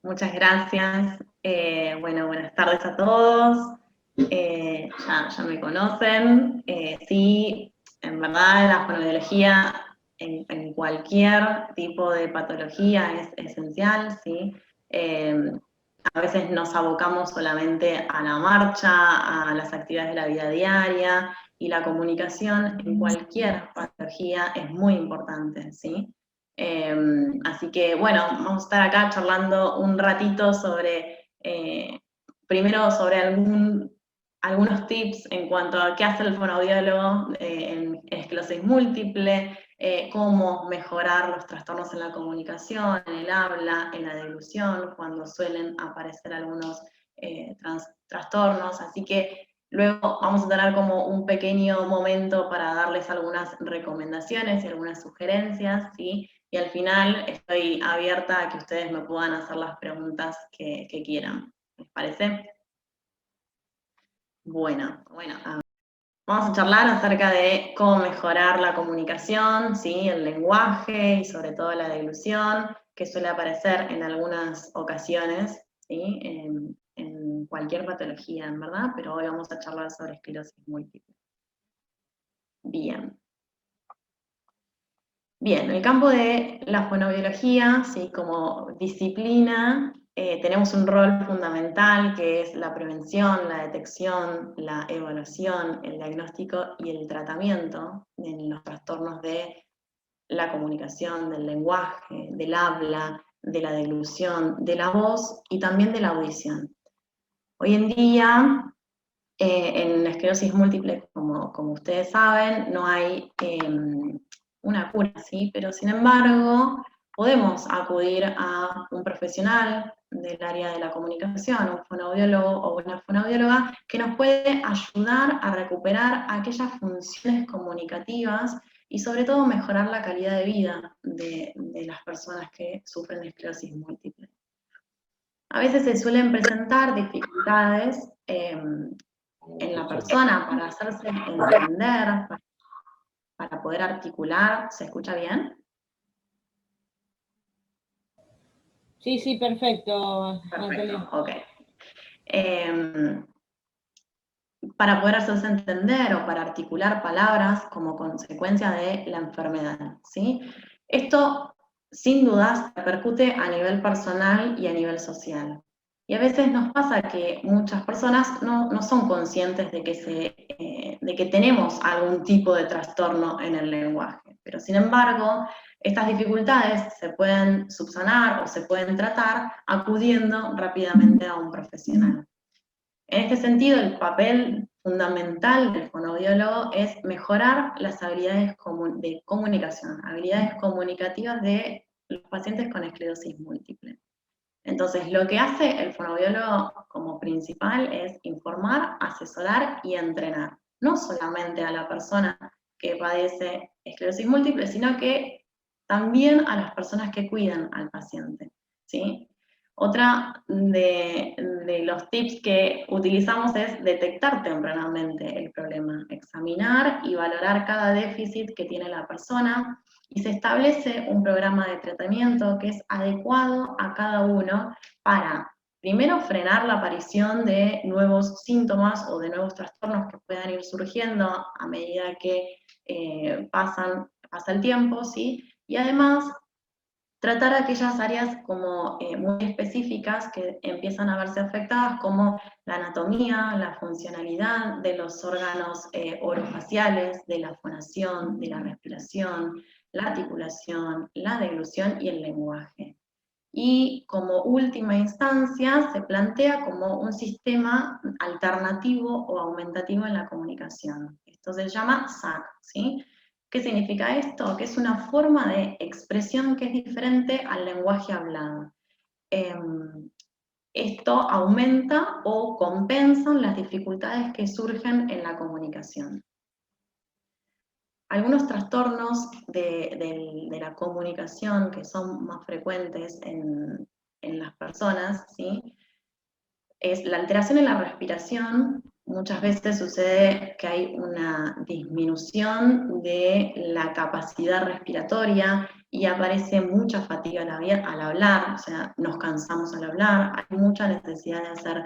Muchas gracias. Bueno, buenas tardes a todos. Ya me conocen. Sí, en verdad la fonoaudiología en cualquier tipo de patología es esencial, ¿sí? Eh, a veces nos abocamos solamente a la marcha, a las actividades de la vida diaria, y la comunicación en cualquier patología es muy importante, ¿sí? Así que bueno, vamos a estar acá charlando un ratito sobre, primero sobre algunos tips en cuanto a qué hace el fonoaudiólogo en esclerosis múltiple, cómo mejorar los trastornos en la comunicación, en el habla, en la deglución, cuando suelen aparecer algunos trastornos. Así que luego vamos a tener como un pequeño momento para darles algunas recomendaciones y algunas sugerencias, ¿sí? Y al final estoy abierta a que ustedes me puedan hacer las preguntas que quieran. ¿Les parece? Bueno, vamos a charlar acerca de cómo mejorar la comunicación, ¿sí? El lenguaje y sobre todo la deglución, que suele aparecer en algunas ocasiones, ¿sí? En cualquier patología, en verdad, pero hoy vamos a charlar sobre esclerosis múltiple. Bien. Bien, en el campo de la fonoaudiología, ¿sí? Como disciplina, tenemos un rol fundamental que es la prevención, la detección, la evaluación, el diagnóstico y el tratamiento en los trastornos de la comunicación, del lenguaje, del habla, de la deglución, de la voz y también de la audición. Hoy en día, en la esclerosis múltiple, como ustedes saben, no hay una cura, ¿sí? Pero sin embargo, podemos acudir a un profesional del área de la comunicación, un fonoaudiólogo o una fonoaudióloga, que nos puede ayudar a recuperar aquellas funciones comunicativas y sobre todo mejorar la calidad de vida de las personas que sufren de esclerosis múltiple. A veces se suelen presentar dificultades en la persona para hacerse entender, para poder articular. ¿Se escucha bien? Sí, sí, perfecto, Natalia. Perfecto, ok. Eh, para poder hacerse entender o para articular palabras como consecuencia de la enfermedad, ¿sí? Esto, sin dudas, repercute a nivel personal y a nivel social. Y a veces nos pasa que muchas personas no son conscientes de que tenemos algún tipo de trastorno en el lenguaje. Pero sin embargo, estas dificultades se pueden subsanar o se pueden tratar acudiendo rápidamente a un profesional. En este sentido, el papel fundamental del fonoaudiólogo es mejorar las habilidades de comunicación, habilidades comunicativas de los pacientes con esclerosis múltiple. Entonces, lo que hace el fonoaudiólogo como principal es informar, asesorar y entrenar, no solamente a la persona que padece esclerosis múltiple, sino que también a las personas que cuidan al paciente, ¿sí? Otra de los tips que utilizamos es detectar tempranamente el problema, examinar y valorar cada déficit que tiene la persona, y se establece un programa de tratamiento que es adecuado a cada uno para, primero, frenar la aparición de nuevos síntomas o de nuevos trastornos que puedan ir surgiendo a medida que pasa el tiempo, ¿sí? Y además, tratar aquellas áreas como muy específicas que empiezan a verse afectadas, como la anatomía, la funcionalidad de los órganos orofaciales, de la fonación, de la respiración, la articulación, la deglución y el lenguaje. Y como última instancia se plantea como un sistema alternativo o aumentativo en la comunicación. Esto se llama SAC, ¿sí? ¿Qué significa esto? Que es una forma de expresión que es diferente al lenguaje hablado. Esto aumenta o compensa las dificultades que surgen en la comunicación. Algunos trastornos de la comunicación que son más frecuentes en las personas, ¿sí? Es la alteración en la respiración. Muchas veces sucede que hay una disminución de la capacidad respiratoria y aparece mucha fatiga al hablar, o sea, nos cansamos al hablar, hay mucha necesidad de hacer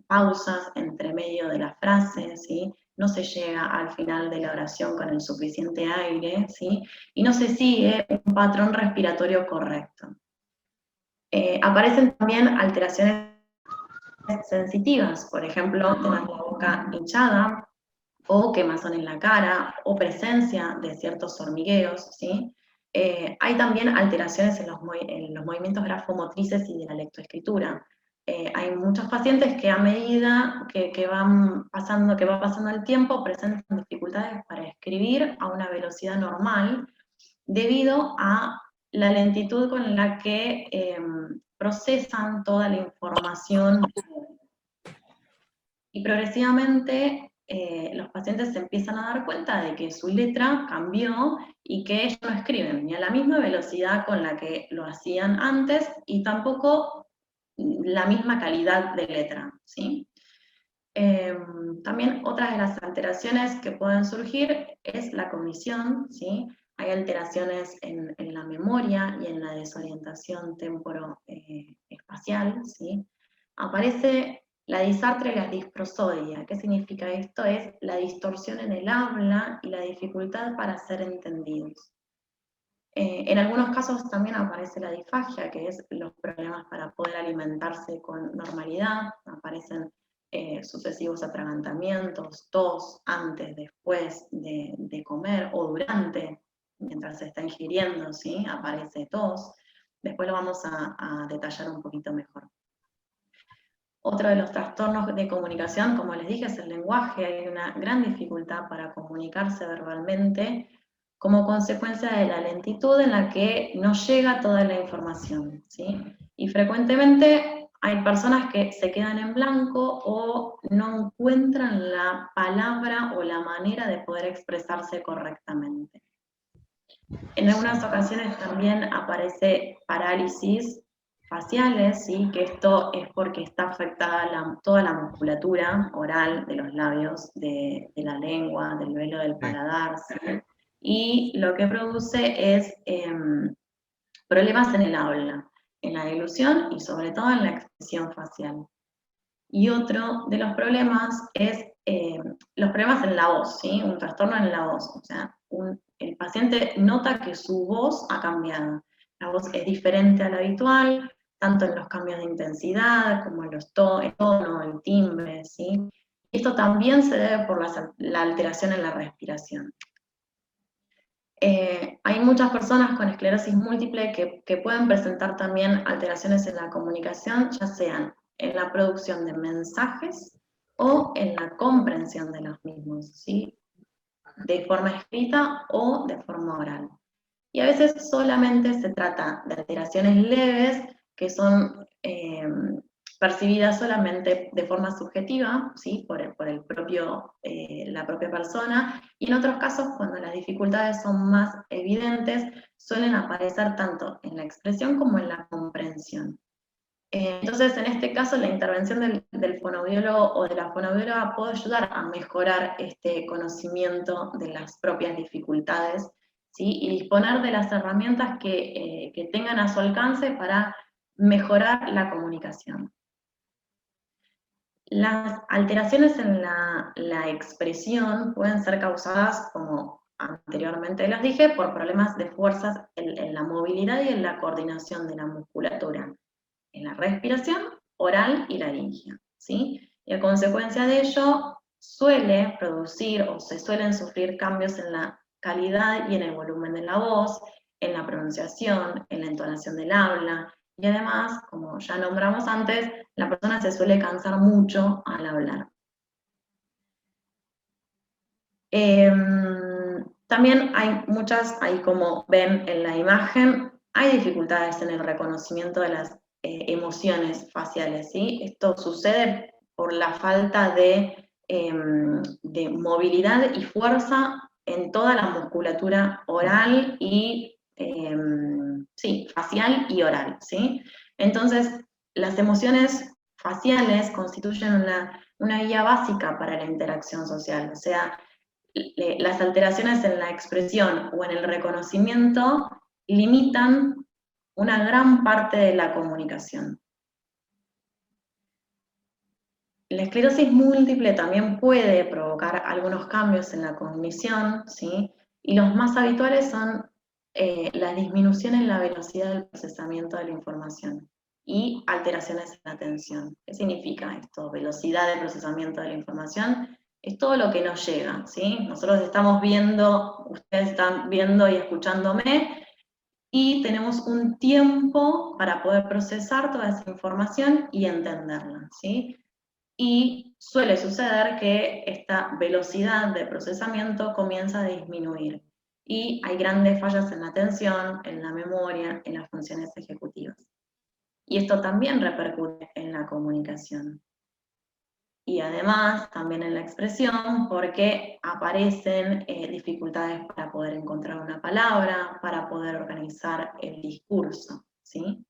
pausas entre medio de las frases, ¿sí? No se llega al final de la oración con el suficiente aire, ¿sí? Y no se sigue un patrón respiratorio correcto. Aparecen también alteraciones sensitivas, por ejemplo, tener la boca hinchada, o quemazón en la cara, o presencia de ciertos hormigueos, ¿sí? Hay también alteraciones en los movimientos grafomotrices y de la lectoescritura. Hay muchos pacientes que a medida que va pasando el tiempo presentan dificultades para escribir a una velocidad normal debido a la lentitud con la que procesan toda la información y progresivamente los pacientes se empiezan a dar cuenta de que su letra cambió y que ellos no escriben ni a la misma velocidad con la que lo hacían antes y tampoco la misma calidad de letra, ¿sí? También otras de las alteraciones que pueden surgir es la cognición, ¿sí? Hay alteraciones en la memoria y en la desorientación temporo-espacial, ¿sí? Aparece la disartria y la disprosodia. ¿Qué significa esto? Es la distorsión en el habla y la dificultad para ser entendidos. En algunos casos también aparece la disfagia, que es los problemas para poder alimentarse con normalidad. Aparecen sucesivos atragantamientos, tos antes, después de comer o durante, mientras se está ingiriendo, ¿sí? Aparece tos. Después lo vamos a detallar un poquito mejor. Otro de los trastornos de comunicación, como les dije, es el lenguaje. Hay una gran dificultad para comunicarse verbalmente como consecuencia de la lentitud en la que no llega toda la información, ¿sí? Y frecuentemente hay personas que se quedan en blanco o no encuentran la palabra o la manera de poder expresarse correctamente. En algunas ocasiones también aparece parálisis faciales, ¿sí? Que esto es porque está afectada toda la musculatura oral de los labios, de la lengua, del velo del paladar, ¿sí? Y lo que produce es problemas en el habla, en la dilución y sobre todo en la expresión facial. Y otro de los problemas es los problemas en la voz, ¿sí? Un trastorno en la voz, o sea, el paciente nota que su voz ha cambiado. La voz es diferente a la habitual, tanto en los cambios de intensidad como en el tono, el timbre, ¿sí? Esto también se debe por la alteración en la respiración. Hay muchas personas con esclerosis múltiple que pueden presentar también alteraciones en la comunicación, ya sean en la producción de mensajes o en la comprensión de los mismos, ¿sí? De forma escrita o de forma oral. Y a veces solamente se trata de alteraciones leves que son percibidas solamente de forma subjetiva, ¿sí? por la propia persona, y en otros casos, cuando las dificultades son más evidentes, suelen aparecer tanto en la expresión como en la comprensión. Entonces, en este caso, la intervención del fonoaudiólogo o de la fonoaudióloga puede ayudar a mejorar este conocimiento de las propias dificultades, ¿sí? Y disponer de las herramientas que tengan a su alcance para mejorar la comunicación. Las alteraciones en la expresión pueden ser causadas, como anteriormente les dije, por problemas de fuerzas en la movilidad y en la coordinación de la musculatura, en la respiración oral y laríngea, ¿sí? Y a consecuencia de ello, suele producir o se suelen sufrir cambios en la calidad y en el volumen de la voz, en la pronunciación, en la entonación del habla, y además, como ya nombramos antes, la persona se suele cansar mucho al hablar. También ahí como ven en la imagen, hay dificultades en el reconocimiento de las emociones faciales, ¿sí? Esto sucede por la falta de movilidad y fuerza en toda la musculatura oral y, sí, facial y oral, ¿sí? Entonces, las emociones faciales constituyen una guía básica para la interacción social, o sea, las alteraciones en la expresión o en el reconocimiento limitan una gran parte de la comunicación. La esclerosis múltiple también puede provocar algunos cambios en la cognición, ¿sí? Y los más habituales son la disminución en la velocidad del procesamiento de la información y alteraciones en la atención. ¿Qué significa esto? Velocidad de procesamiento de la información es todo lo que nos llega, ¿sí? Nosotros estamos viendo, ustedes están viendo y escuchándome, y tenemos un tiempo para poder procesar toda esa información y entenderla, ¿sí? Y suele suceder que esta velocidad de procesamiento comienza a disminuir y hay grandes fallas en la atención, en la memoria, en las funciones ejecutivas. Y esto también repercute en la comunicación. Y además también en la expresión, porque aparecen dificultades para poder encontrar una palabra, para poder organizar el discurso, ¿sí?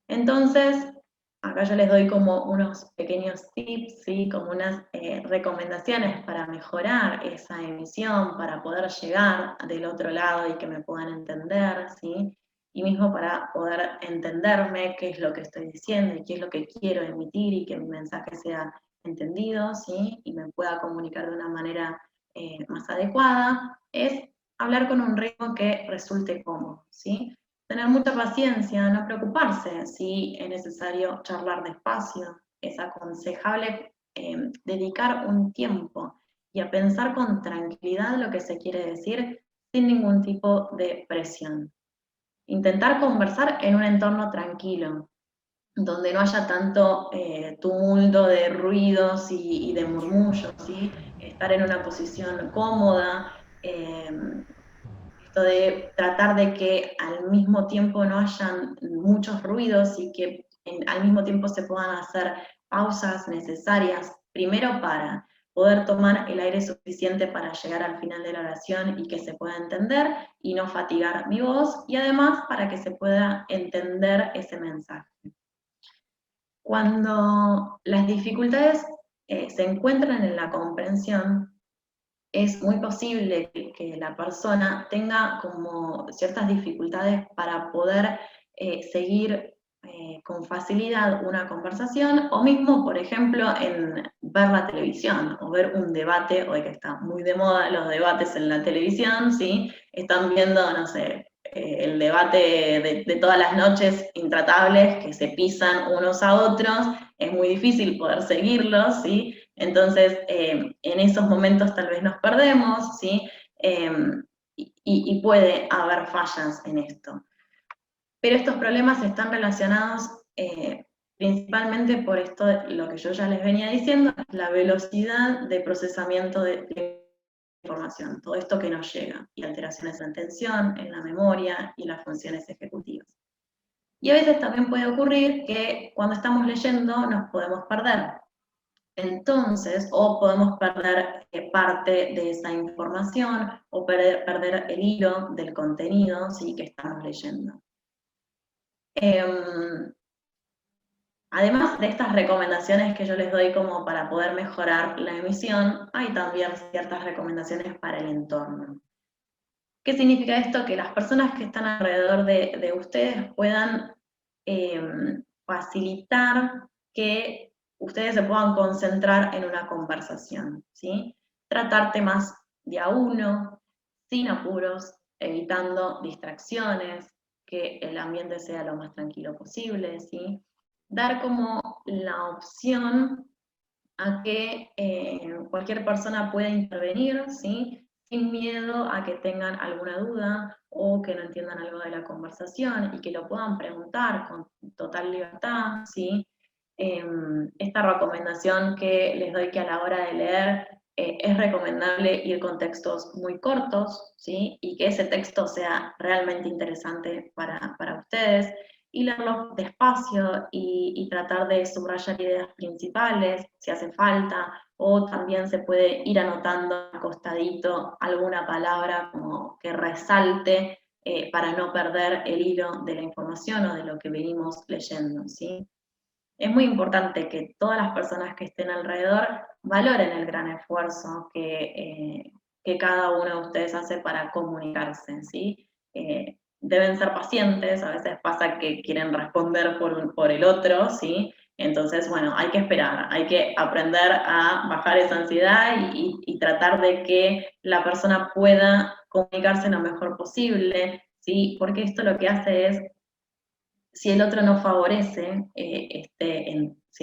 Entonces, acá yo les doy como unos pequeños tips, ¿sí? Como unas recomendaciones para mejorar esa emisión, para poder llegar del otro lado y que me puedan entender, ¿sí? Y mismo para poder entenderme qué es lo que estoy diciendo y qué es lo que quiero emitir y que mi mensaje sea entendido, ¿sí? Y me pueda comunicar de una manera más adecuada, es hablar con un ritmo que resulte cómodo, ¿sí? Tener mucha paciencia, no preocuparse si es necesario charlar despacio. Es aconsejable dedicar un tiempo y a pensar con tranquilidad lo que se quiere decir sin ningún tipo de presión. Intentar conversar en un entorno tranquilo, donde no haya tanto tumulto de ruidos y de murmullos, ¿sí? Estar en una posición cómoda, esto de tratar de que al mismo tiempo no hayan muchos ruidos y que al mismo tiempo se puedan hacer pausas necesarias, primero para poder tomar el aire suficiente para llegar al final de la oración y que se pueda entender y no fatigar mi voz, y además para que se pueda entender ese mensaje. Cuando las dificultades se encuentran en la comprensión, es muy posible que la persona tenga como ciertas dificultades para poder seguir con facilidad una conversación, o mismo, por ejemplo, en ver la televisión o ver un debate, hoy que está muy de moda los debates en la televisión, ¿sí? Están viendo, no sé, el debate de todas las noches intratables que se pisan unos a otros, es muy difícil poder seguirlos, ¿sí? Entonces, en esos momentos tal vez nos perdemos, ¿sí? Y puede haber fallas en esto. Pero estos problemas están relacionados principalmente por esto, lo que yo ya les venía diciendo, la velocidad de procesamiento de información, todo esto que nos llega, y alteraciones en la atención, en la memoria y las funciones ejecutivas. Y a veces también puede ocurrir que cuando estamos leyendo nos podemos perder. Entonces, o podemos perder parte de esa información, o perder el hilo del contenido, ¿sí? Que estamos leyendo. Además de estas recomendaciones que yo les doy como para poder mejorar la emisión, hay también ciertas recomendaciones para el entorno. ¿Qué significa esto? Que las personas que están alrededor de ustedes puedan facilitar que ustedes se puedan concentrar en una conversación, ¿sí? Tratar temas de a uno, sin apuros, evitando distracciones, que el ambiente sea lo más tranquilo posible, ¿sí? Dar como la opción a que cualquier persona pueda intervenir, ¿sí? Sin miedo a que tengan alguna duda o que no entiendan algo de la conversación y que lo puedan preguntar con total libertad, ¿sí? Esta recomendación que les doy, que a la hora de leer es recomendable ir con textos muy cortos, ¿sí? Y que ese texto sea realmente interesante para ustedes, y leerlo despacio y tratar de subrayar ideas principales si hace falta, o también se puede ir anotando al costadito alguna palabra como que resalte para no perder el hilo de la información o de lo que venimos leyendo, ¿sí? Es muy importante que todas las personas que estén alrededor valoren el gran esfuerzo que cada uno de ustedes hace para comunicarse, ¿sí? deben ser pacientes, a veces pasa que quieren responder por el otro, ¿sí? Entonces, bueno, hay que esperar, hay que aprender a bajar esa ansiedad y tratar de que la persona pueda comunicarse lo mejor posible, ¿sí? Porque esto lo que hace es, si el otro no favorece, si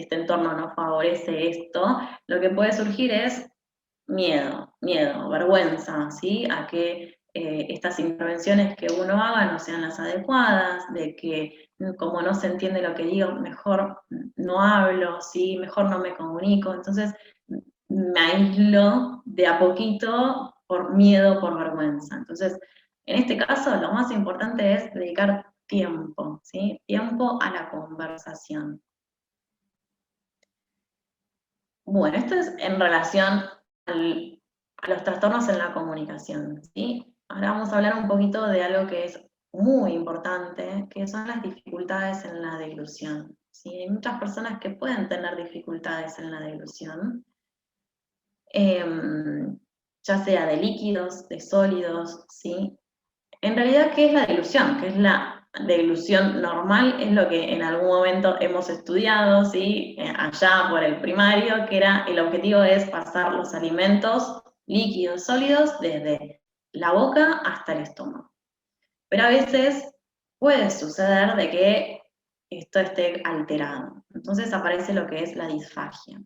este entorno no favorece esto, lo que puede surgir es miedo, vergüenza, ¿sí? A que estas intervenciones que uno haga no sean las adecuadas, de que como no se entiende lo que digo, mejor no hablo, ¿sí? Mejor no me comunico, entonces me aíslo de a poquito por miedo, por vergüenza. Entonces, en este caso, lo más importante es dedicar tiempo, ¿sí? Tiempo a la conversación. Bueno, esto es en relación a los trastornos en la comunicación, ¿sí? Ahora vamos a hablar un poquito de algo que es muy importante, que son las dificultades en la deglución, ¿sí? Hay muchas personas que pueden tener dificultades en la deglución, ya sea de líquidos, de sólidos, ¿sí? En realidad, ¿qué es la deglución? ¿Qué es la deglución normal? Es lo que en algún momento hemos estudiado, ¿sí? Allá por el primario, que era el objetivo es pasar los alimentos líquidos, sólidos, desde la boca hasta el estómago. Pero a veces puede suceder de que esto esté alterado. Entonces aparece lo que es la disfagia.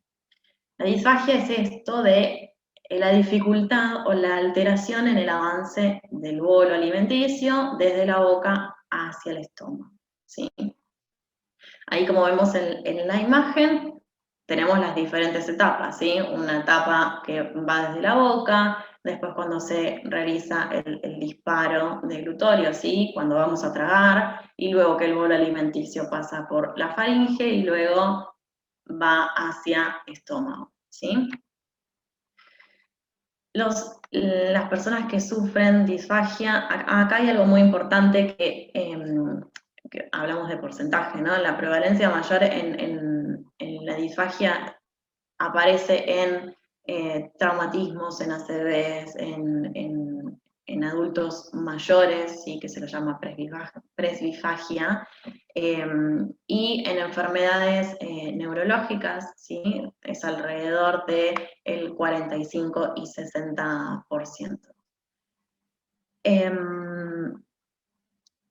La disfagia es esto de la dificultad o la alteración en el avance del bolo alimenticio desde la boca hacia el estómago, ¿sí? Ahí como vemos en la imagen, tenemos las diferentes etapas, ¿sí? Una etapa que va desde la boca, después cuando se realiza el disparo del glutorio, ¿sí? Cuando vamos a tragar, y luego que el bolo alimenticio pasa por la faringe y luego va hacia estómago, ¿sí? Las personas que sufren disfagia, acá hay algo muy importante que hablamos de porcentaje, ¿no? La prevalencia mayor en la disfagia aparece en traumatismos, en ACVs, en adultos mayores, ¿sí? Que se lo llama presbifagia, y en enfermedades neurológicas, ¿sí? Es alrededor del 45 y 60%.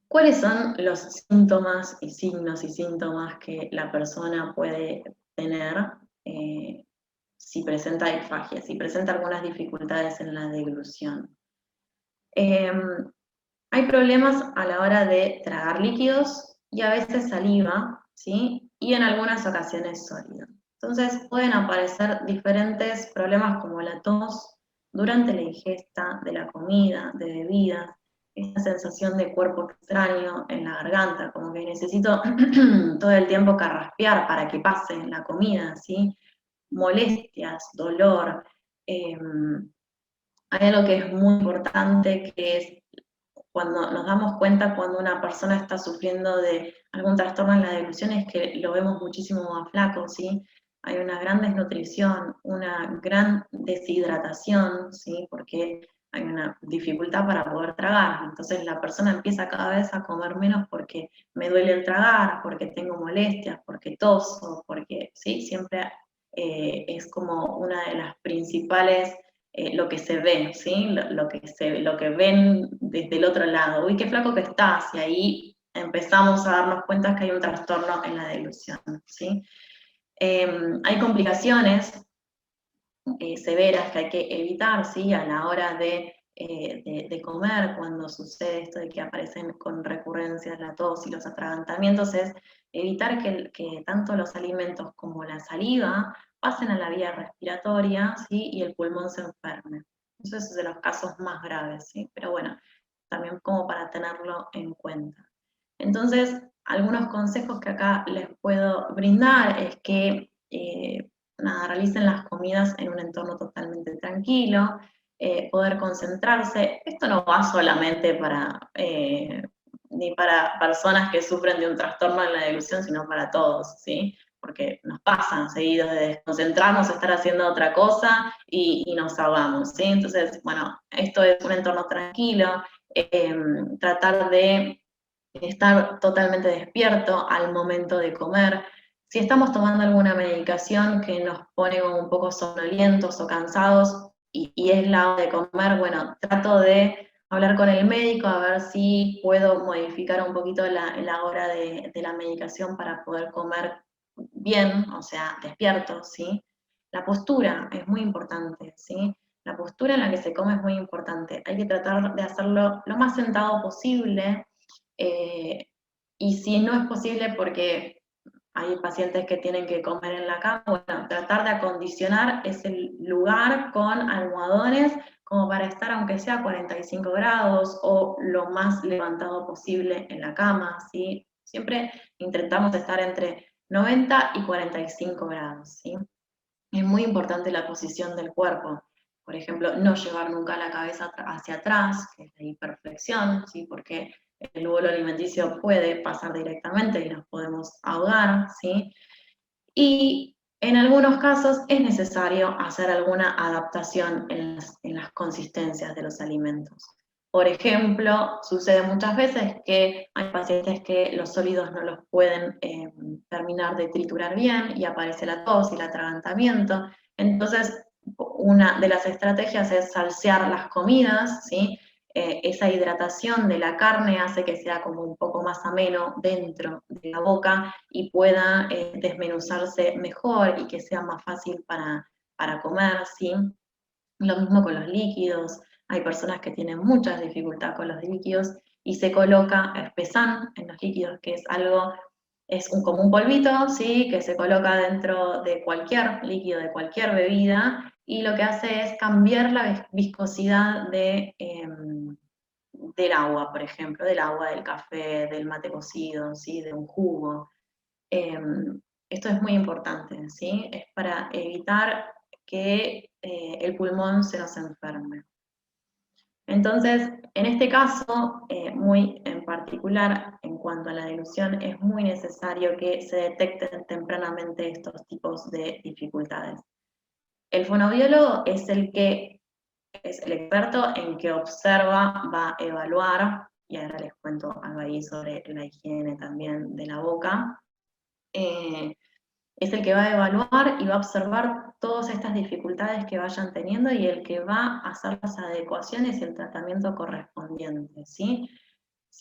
¿Cuáles son los síntomas y signos y síntomas que la persona puede tener si presenta disfagia, si presenta algunas dificultades en la deglución? Hay problemas a la hora de tragar líquidos y a veces saliva, ¿sí? Y en algunas ocasiones sólido. Entonces pueden aparecer diferentes problemas como la tos durante la ingesta de la comida, de bebidas, esta sensación de cuerpo extraño en la garganta, como que necesito todo el tiempo carraspear para que pase la comida, ¿sí? Molestias, dolor. Hay algo que es muy importante, que es cuando nos damos cuenta cuando una persona está sufriendo de algún trastorno en la deglución, es que lo vemos muchísimo más flaco, ¿sí? Hay una gran desnutrición, una gran deshidratación, ¿sí? Porque hay una dificultad para poder tragar. Entonces la persona empieza cada vez a comer menos porque me duele el tragar, porque tengo molestias, porque toso, porque, ¿sí? Siempre es como una de las principales lo que se ve, ¿sí? Lo que ven desde el otro lado. Uy, qué flaco que estás, y ahí empezamos a darnos cuenta que hay un trastorno en la deglución, ¿sí? Hay complicaciones severas que hay que evitar, ¿sí? A la hora de comer, cuando sucede esto de que aparecen con recurrencias la tos y los atragantamientos, es evitar que tanto los alimentos como la saliva pasen a la vía respiratoria, ¿sí? Y el pulmón se enferme. Eso es de los casos más graves, ¿sí? Pero bueno, también como para tenerlo en cuenta. Entonces, algunos consejos que acá les puedo brindar es que nada, realicen las comidas en un entorno totalmente tranquilo, poder concentrarse. Esto no va solamente ni para personas que sufren de un trastorno en la deglución, sino para todos, ¿sí? Porque nos pasa seguido de desconcentrarnos, estar haciendo otra cosa y nos ahogamos, ¿sí? Entonces, bueno, esto es un entorno tranquilo, tratar de estar totalmente despierto al momento de comer. Si estamos tomando alguna medicación que nos pone como un poco somnolientos o cansados y es la hora de comer, bueno, trato de hablar con el médico a ver si puedo modificar un poquito la hora de la medicación para poder comer bien, o sea, despierto, ¿sí? La postura es muy importante, ¿sí? La postura en la que se come es muy importante. Hay que tratar de hacerlo lo más sentado posible, eh, y si no es posible porque hay pacientes que tienen que comer en la cama, bueno, tratar de acondicionar ese lugar con almohadones como para estar aunque sea 45 grados o lo más levantado posible en la cama, ¿sí? Siempre intentamos estar entre 90 y 45 grados, ¿sí? Es muy importante la posición del cuerpo. Por ejemplo, no llevar nunca la cabeza hacia atrás, que es la hiperflexión, ¿sí? Porque el bolo alimenticio puede pasar directamente y nos podemos ahogar, ¿sí? Y en algunos casos es necesario hacer alguna adaptación en las consistencias de los alimentos. Por ejemplo, sucede muchas veces que hay pacientes que los sólidos no los pueden terminar de triturar bien y aparece la tos y el atragantamiento. Entonces, una de las estrategias es salsear las comidas, ¿sí? Esa hidratación de la carne hace que sea como un poco más ameno dentro de la boca y pueda desmenuzarse mejor y que sea más fácil para comer, ¿sí? Lo mismo con los líquidos, hay personas que tienen mucha dificultad con los líquidos y se coloca espesán en los líquidos, que es algo, como un polvito, ¿sí? Que se coloca dentro de cualquier líquido, de cualquier bebida, y lo que hace es cambiar la viscosidad del agua, por ejemplo, del agua, del café, del mate cocido, ¿sí? De un jugo. Esto es muy importante, ¿sí? Es para evitar que el pulmón se nos enferme. Entonces, en este caso, muy en particular, en cuanto a la dilución, es muy necesario que se detecten tempranamente estos tipos de dificultades. El fonoaudiólogo es el que es el experto en que observa, va a evaluar, y ahora les cuento algo ahí sobre la higiene también de la boca. Es el que va a evaluar y va a observar todas estas dificultades que vayan teniendo y el que va a hacer las adecuaciones y el tratamiento correspondiente, ¿sí?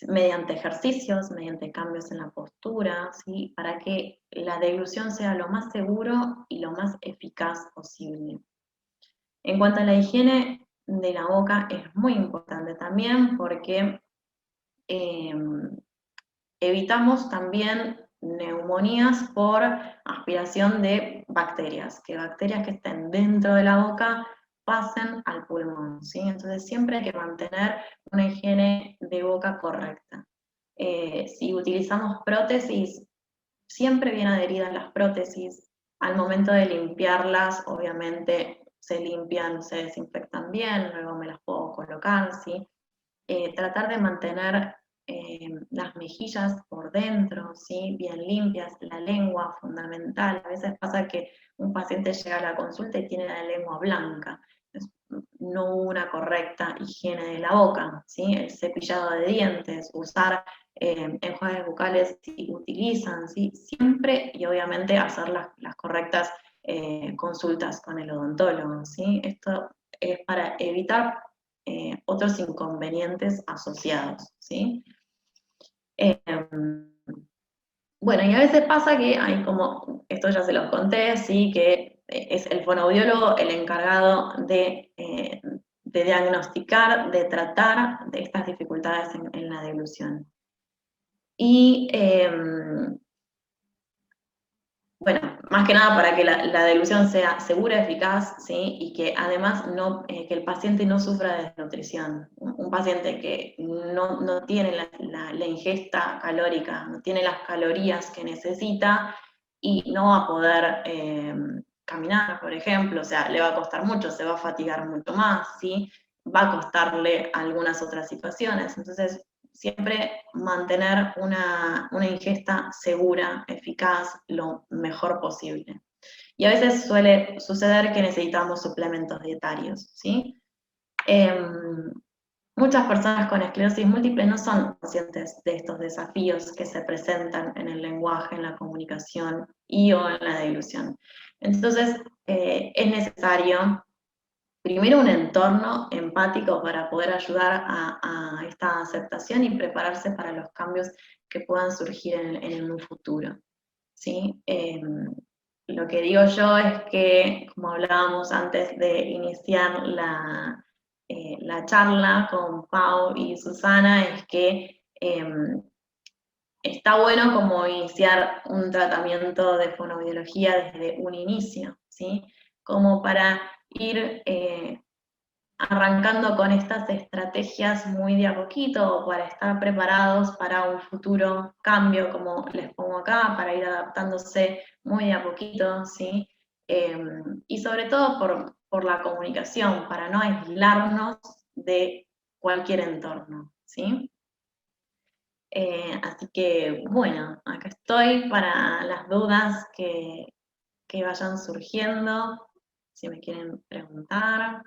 Mediante ejercicios, mediante cambios en la postura, ¿sí? Para que la deglución sea lo más seguro y lo más eficaz posible. En cuanto a la higiene de la boca, es muy importante también porque eh, evitamos también neumonías por aspiración de bacterias, que bacterias que estén dentro de la boca pasen al pulmón, ¿sí? Entonces siempre hay que mantener una higiene de boca correcta. Si utilizamos prótesis, siempre bien adheridas las prótesis. Al momento de limpiarlas, obviamente se limpian, se desinfectan bien, luego me las puedo colocar, ¿sí? Tratar de mantener las mejillas por dentro, ¿sí? Bien limpias, la lengua fundamental. A veces pasa que un paciente llega a la consulta y tiene la lengua blanca. No hubo una correcta higiene de la boca, ¿sí? El cepillado de dientes, usar enjuagues bucales si utilizan, ¿sí? Siempre y obviamente hacer las correctas consultas con el odontólogo, ¿sí? Esto es para evitar otros inconvenientes asociados, ¿sí? Bueno, y a veces pasa que hay como, esto ya se los conté, ¿sí? Que es el fonoaudiólogo el encargado de diagnosticar, de tratar de estas dificultades en la deglución. Y bueno, más que nada para que la deglución sea segura, eficaz, ¿sí? Y que además que el paciente no sufra de desnutrición. Un paciente que no tiene la ingesta calórica, no tiene las calorías que necesita y no va a poder caminar, por ejemplo, o sea, le va a costar mucho, se va a fatigar mucho más, ¿sí? Va a costarle algunas otras situaciones. Entonces, siempre mantener una ingesta segura, eficaz, lo mejor posible. Y a veces suele suceder que necesitamos suplementos dietarios, ¿sí? muchas personas con esclerosis múltiple no son conscientes de estos desafíos que se presentan en el lenguaje, en la comunicación y o en la dilución. Entonces, es necesario primero un entorno empático para poder ayudar a esta aceptación y prepararse para los cambios que puedan surgir en un futuro. ¿Sí? Lo que digo yo es que, como hablábamos antes de iniciar la charla con Pau y Susana, es que está bueno como iniciar un tratamiento de fonoaudiología desde un inicio, ¿sí? Como para ir arrancando con estas estrategias muy de a poquito para estar preparados para un futuro cambio, como les pongo acá, para ir adaptándose muy de a poquito, ¿sí? Y sobre todo por la comunicación, para no aislarnos de cualquier entorno, ¿sí? Así que, bueno, acá estoy para las dudas que vayan surgiendo, si me quieren preguntar.